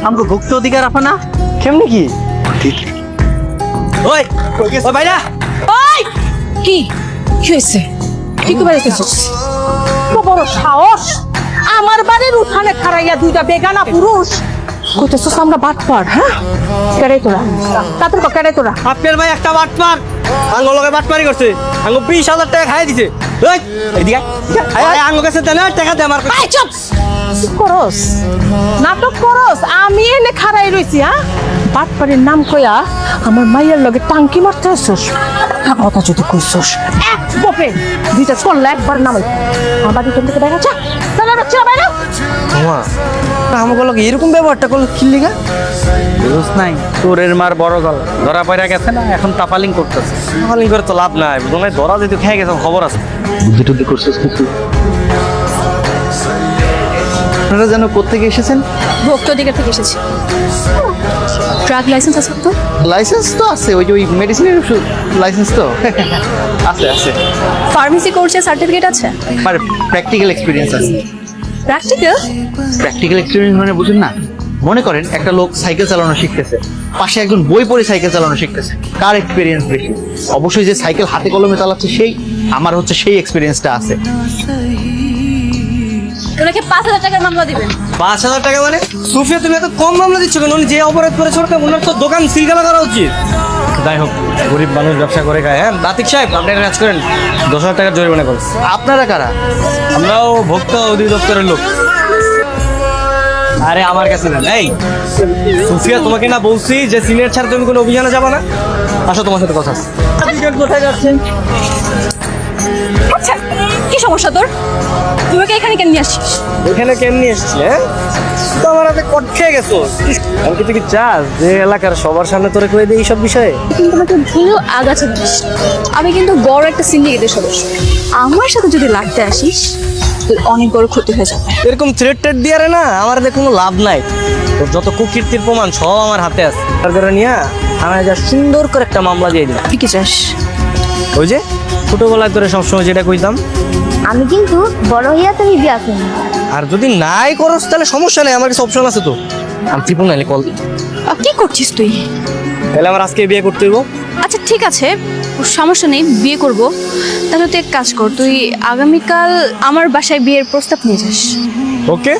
हमको भुक्त अधिकार আপা না কেমনে কি? ওই ওই ভাইরা ওই কি কি হয়েছে? কি করে রেখেছিস? তো বড় সাহস, আমার বাড়ির উঠানে খাড়াইয়া দুইটা বেগানা পুরুষ কইতেছস আমরা বাটপার। হ্যাঁ, কেড়ে তোরা তাদের কেড়ে তোরা। আপনার ভাই একটা বাটপার আঙ্গো লগে বাটপারি করছে, আঙ্গো 20,000 টাকা খাইয়ে দিছে। ওই এদিকে আয়, আঙ্গো কাছে দেন টাকা দে আমার। এই চুপ করস, নাটক করস। আমি এনে খাড়াই রইছি। হ্যাঁ, বাটপারের নাম কইয়া আমার মাইয়ার লগে টাঙ্কি মারতে আসছস। কথা যদি কইছস এক বপে দুইটা চললে একবার নামাই আমার বাড়ি থেকে বাইরে যা। চলো বাচ্চা বাইরে। মামা আমাকে লোক এরকম ব্যবহারটা করলো কি লিগা? বুঝছ নাই, তোরের মার বড় গল ধরা পড়া গেছে না, এখন তাপালিং করতেছে। তাপালিং করে তো লাভ নাই, মনে হয় ধরা যেহেতু খেয়ে গেছে খবর আছে। বুদ্ধি টুদ্ধি করছিস কিছু? আপনারা যেন কোত্থেকে এসেছেন? ভোক্ত অধিকার থেকে এসেছি। ড্রাগ লাইসেন্স আছে তো? লাইসেন্স তো আছে, ওই যে ওই মেডিসিনের লাইসেন্স তো আছে আছে। ফার্মেসি কোর্সের সার্টিফিকেট আছে? আর প্র্যাকটিক্যাল এক্সপিরিয়েন্স আছে। প্র্যাকটিক্যাল? প্র্যাকটিক্যাল এক্সপিরিয়েন্স মানে বুঝুন না, মনে করেন একটা লোক সাইকেল চালানো শিখতেছে, পাশে একজন বই পড়ে সাইকেল চালানো শিখতেছে, কার এক্সপিরিয়েন্স বেশি? অবশ্যই যে সাইকেল হাতে কলমে চালাচ্ছে সেই। আমার হচ্ছে সেই এক্সপিরিয়েন্সটা আছে। ওনাকে 5,000 টাকার মামলা দিবেন। 5,000 টাকা মানে? সুফিয়া তুমি এত কম মামলা দিচ্ছ কেন? উনি যে অপরাধ করেছে ওটা ওনার তো দোকান সিলগালা করা উচিত। যাই হোক, গরিব মানুষ ব্যবসা করে খায়। হ্যাঁ বাতিক সাহেব, আপনি একটা কাজ করেন, 10,000 টাকা জরিমানা করেন। আপনারা কারা? আমরাও ভোক্তা অধিদপ্তরের লোক। আরে আমার কাছে না। এই সুফিয়া, তোমাকে না বলছি যে সিনিয়র ছাড়া তুমি কোনো অভিযানে যাবে না? আসো, তোমার সাথে কথা আছে। কোথায় যাচ্ছেন? আচ্ছা, কি সমস্যা তোর? তুমি কি এখানে কেন নিয়ে আসছিস? এখানে কেমনি এসছি? হ্যাঁ, তো আমার হাতে কট খেয়ে গেছো। আমি তুই কি চাস যে এলাকার সবার সামনে তোরে কয়ে দিই এইসব বিষয়ে? কিন্তু আমাকে ভুলেও আগাছা দিস। আমি কিন্তু বড় একটা সিন্ডিকেটের সদস্য। আমার সাথে যদি লাগতে আসিস তোর অনেক বড় ক্ষতি হয়ে যাবে। এরকম থ্রেট টেট দিয়ে না আমার হাতে কোনো লাভ নাই। তোর যত কুকীর্তির প্রমাণ সব আমার হাতে আছে। তার করে নিয়ে আমার যা সুন্দর করে একটা মামলা দিয়ে দিলাম। কি চাস? ওই যে ছোটবেলায় তোরে সবসময় যেটা কইতাম। আমি কিন্তু বড় হইয়া তুমি বিয়া করবো। আর যদি নাই করস তাহলে সমস্যা নেই, আমার কাছে অপশন আছে তো। আমি ত্রিপুল নাইলে কল দিই। কি করছিস তুই? তাহলে আমার আজকে বিয়ে করতে হইব। আচ্ছা ঠিক আছে, সমস্যা নেই, বিয়ে করব। তাহলে তুই এক কাজ কর, তুই আগামীকাল আমার বাসায় বিয়ের প্রস্তাব নিয়ে যাস। ওকে,